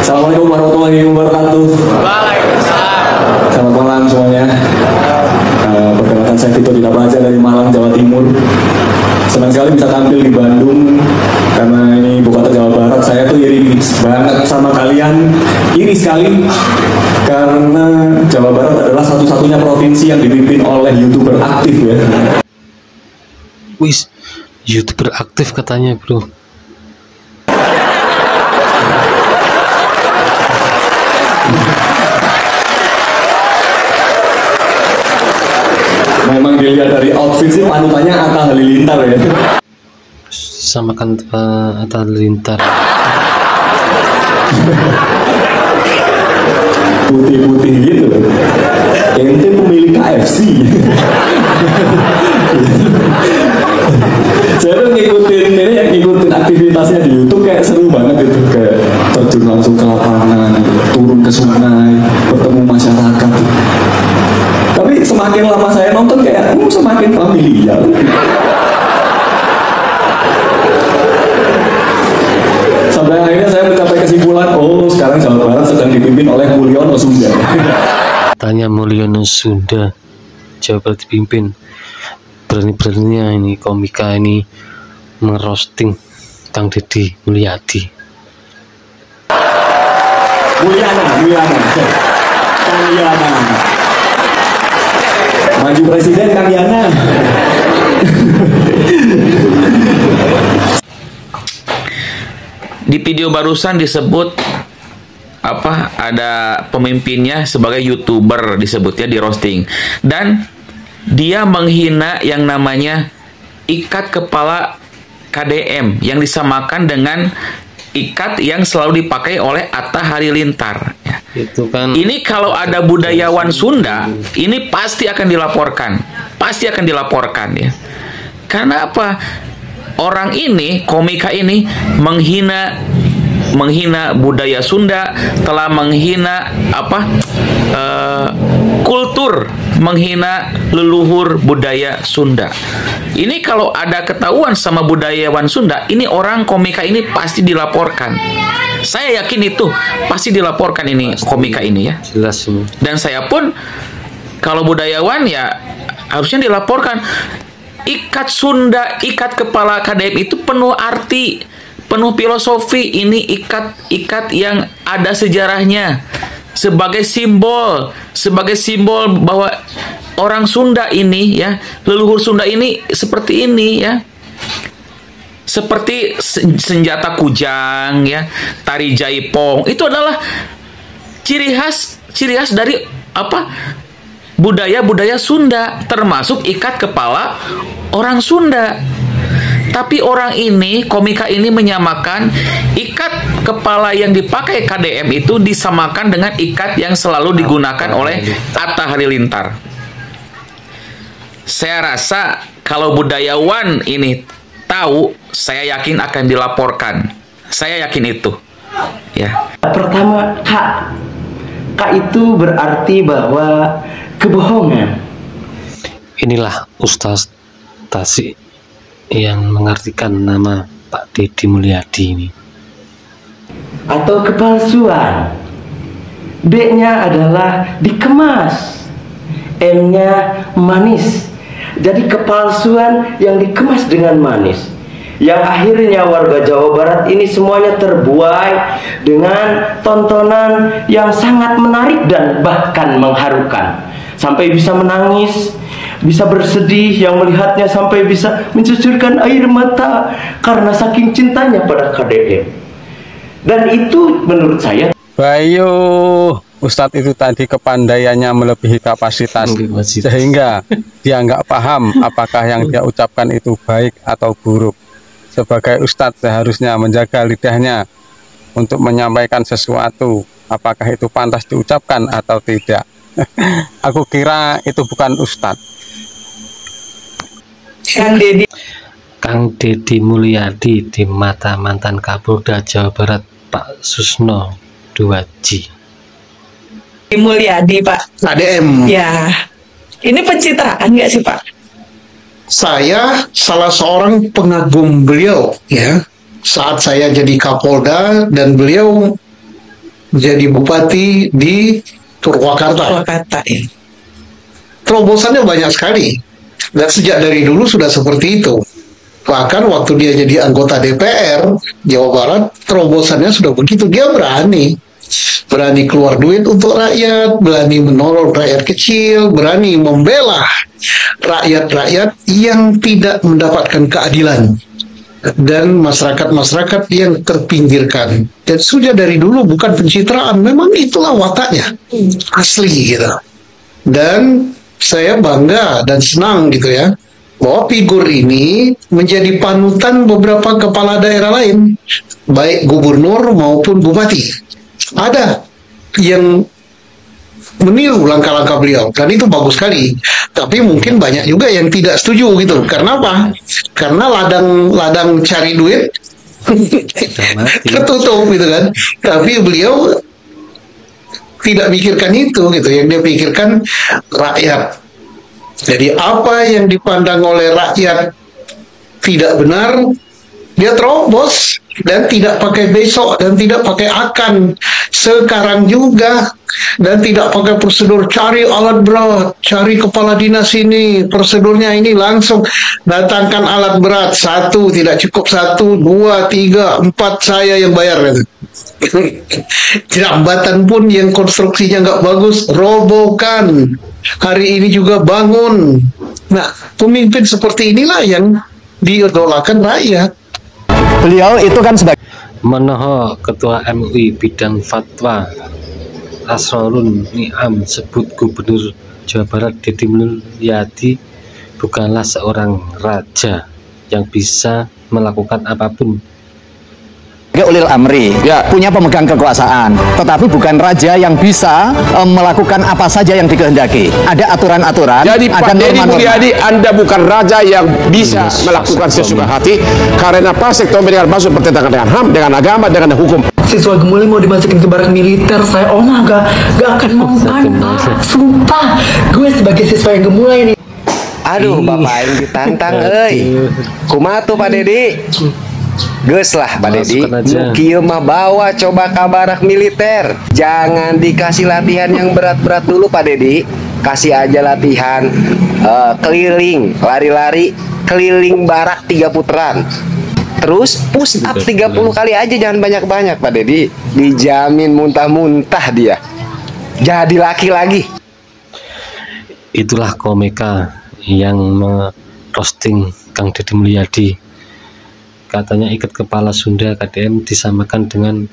Assalamualaikum warahmatullahi wabarakatuh. Waalaikumsalam. Selamat malam semuanya. Perkenalkan saya Vito Tidak Baca dari Malang, Jawa Timur. Senang sekali bisa tampil di Bandung karena ini ibu kota Jawa Barat. Saya tuh iri banget sama kalian, iri sekali karena Jawa Barat adalah satu-satunya provinsi yang dipimpin oleh YouTuber aktif ya. Wis, YouTuber aktif katanya, bro. Memang dilihat dari outfit sih panutannya Atta Halilintar ya. Samakan Atta Halilintar. Putih-putih gitu. Ente pemilik KFC. Saya tuh ngikutin aktivitasnya di YouTube kayak seru banget gitu, kayak terjun langsung ke lapangan, turun ke sungai, bertemu masyarakat. Tapi semakin lama saya nonton kayak semakin familiar. Sampai akhirnya saya mencapai kesimpulan, oh sekarang Jawa Barat sedang dipimpin oleh Mulyono Sunda. Tanya Mulyono Sunda, Jawa Barat dipimpin. Berani-beraninya ini komika ini merosting Kang Deddy Mulyadi. Kang Yana. Maju presiden Kang Yana. Di video barusan disebut ada pemimpinnya sebagai YouTuber disebutnya di roasting, dan dia menghina yang namanya ikat kepala KDM yang disamakan dengan ikat yang selalu dipakai oleh Atta Halilintar. Itu kan. Ini kalau ada budayawan Sunda, ini pasti akan dilaporkan ya. Karena apa? Orang ini, komika ini menghina budaya Sunda, telah menghina kultur, menghina leluhur budaya Sunda. Ini kalau ada ketahuan sama budayawan Sunda, ini orang komika ini pasti dilaporkan. Saya yakin itu pasti dilaporkan ini komika ini ya. Jelas ini. Dan saya pun kalau budayawan ya harusnya dilaporkan. Ikat Sunda, ikat kepala KDM itu penuh arti, penuh filosofi. Ini ikat yang ada sejarahnya sebagai simbol bahwa orang Sunda ini ya, leluhur Sunda ini seperti ini ya. Seperti senjata kujang ya, tari jaipong, itu adalah ciri khas dari budaya Sunda, termasuk ikat kepala orang Sunda. Tapi orang ini, komika ini menyamakan ikat kepala yang dipakai KDM itu disamakan dengan ikat yang selalu digunakan oleh Atta Halilintar. Saya rasa kalau budayawan ini tahu, saya yakin akan dilaporkan. Saya yakin itu. Ya. Pertama, K itu berarti bahwa kebohongan. Inilah Ustaz Tasik yang mengartikan nama Pak Deddy Mulyadi ini. Atau kepalsuan. B-nya adalah dikemas. M-nya manis. Jadi kepalsuan yang dikemas dengan manis. Yang akhirnya warga Jawa Barat ini semuanya terbuai dengan tontonan yang sangat menarik dan bahkan mengharukan. Sampai bisa menangis, bisa bersedih, yang melihatnya sampai bisa mencucurkan air mata karena saking cintanya pada KDM. Dan itu menurut saya, Bayu, Ustadz itu tadi kepandaiannya melebihi kapasitas sehingga dia nggak paham apakah yang dia ucapkan itu baik atau buruk. Sebagai Ustadz seharusnya menjaga lidahnya untuk menyampaikan sesuatu, apakah itu pantas diucapkan atau tidak. Aku kira itu bukan Ustadz. Kang Deddy Mulyadi di mata mantan Kapolda Jawa Barat Pak Susno 2G. Mulyadi, Pak. KDM. Ya, ini pencitraan nggak sih, Pak? Saya salah seorang pengagum beliau, ya. Saat saya jadi Kapolda dan beliau jadi bupati di Purwakarta. Purwakarta ya. Terobosannya banyak sekali. Dan sejak dari dulu sudah seperti itu. Bahkan waktu dia jadi anggota DPR Jawa Barat, terobosannya sudah begitu. Dia berani keluar duit untuk rakyat, berani menolong rakyat kecil, berani membela rakyat-rakyat yang tidak mendapatkan keadilan dan masyarakat-masyarakat yang terpinggirkan. Dan sudah dari dulu bukan pencitraan, memang itulah wataknya asli gitu. Dan saya bangga dan senang gitu ya, bahwa figur ini menjadi panutan beberapa kepala daerah lain, baik gubernur maupun bupati. Ada yang meniru langkah-langkah beliau, dan itu bagus sekali. Tapi mungkin banyak juga yang tidak setuju gitu. Karena apa? Karena ladang cari duit tertutup gitu kan. Tapi beliau tidak pikirkan itu gitu. Yang dia pikirkan rakyat. Jadi apa yang dipandang oleh rakyat tidak benar, dia terobos dan tidak pakai besok dan tidak pakai akan sekarang juga, dan tidak pakai prosedur cari alat berat, cari kepala dinas ini, prosedurnya ini, langsung datangkan alat berat, 1 tidak cukup, 1, 2, 3, 4 saya yang bayar gitu. Jambatan pun yang konstruksinya nggak bagus, robohkan. Hari ini juga bangun. Nah, pemimpin seperti inilah yang diidolakan rakyat. Beliau itu kan sebagai Menoho Ketua MUI Bidang Fatwa Asrorun Niam sebut Gubernur Jawa Barat Deddy Mulyadi bukanlah seorang raja yang bisa melakukan apapun. ulil amri, punya pemegang kekuasaan, tetapi bukan raja yang bisa melakukan apa saja yang dikehendaki. Ada aturan-aturan. Jadi Pak Deddy Mulyadi, Anda bukan raja yang bisa melakukan sesuka hati, karena Pak sektor dengan masuk bertentangan dengan HAM, dengan agama, dengan hukum. Siswa Gemuli mau dimasukin ke barak militer, saya gak akan mempan, Pak. Sumpah, gue sebagai siswa yang gemulai nih. Aduh, Bapak yang ditantang, kumaha tuh Pak Deddy? Geus lah Pak Deddy, kieu mah bawa coba ke barak militer. Jangan dikasih latihan yang berat-berat dulu Pak Deddy. Kasih aja latihan keliling, lari-lari, keliling barak 3 putaran. Terus push up 30 kali aja, jangan banyak-banyak Pak Deddy. Dijamin muntah-muntah dia. Jadi laki lagi. Itulah komika yang merosting Kang Deddy Mulyadi. Katanya ikat kepala Sunda KDM disamakan dengan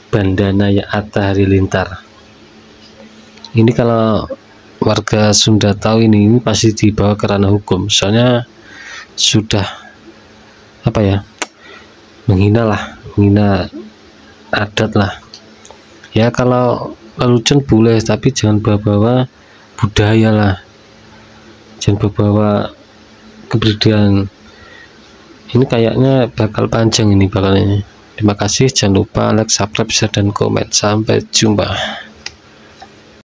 bandana ya Atta Halilintar. Ini kalau warga Sunda tahu ini pasti dibawa ke ranah hukum. Soalnya sudah apa ya, menghina adat lah. Ya kalau lelucon boleh, tapi jangan bawa-bawa budaya lah. Jangan bawa kebudayaan. Ini kayaknya bakal panjang ini bakalnya. Terima kasih, jangan lupa like, subscribe, share, dan komen. Sampai jumpa.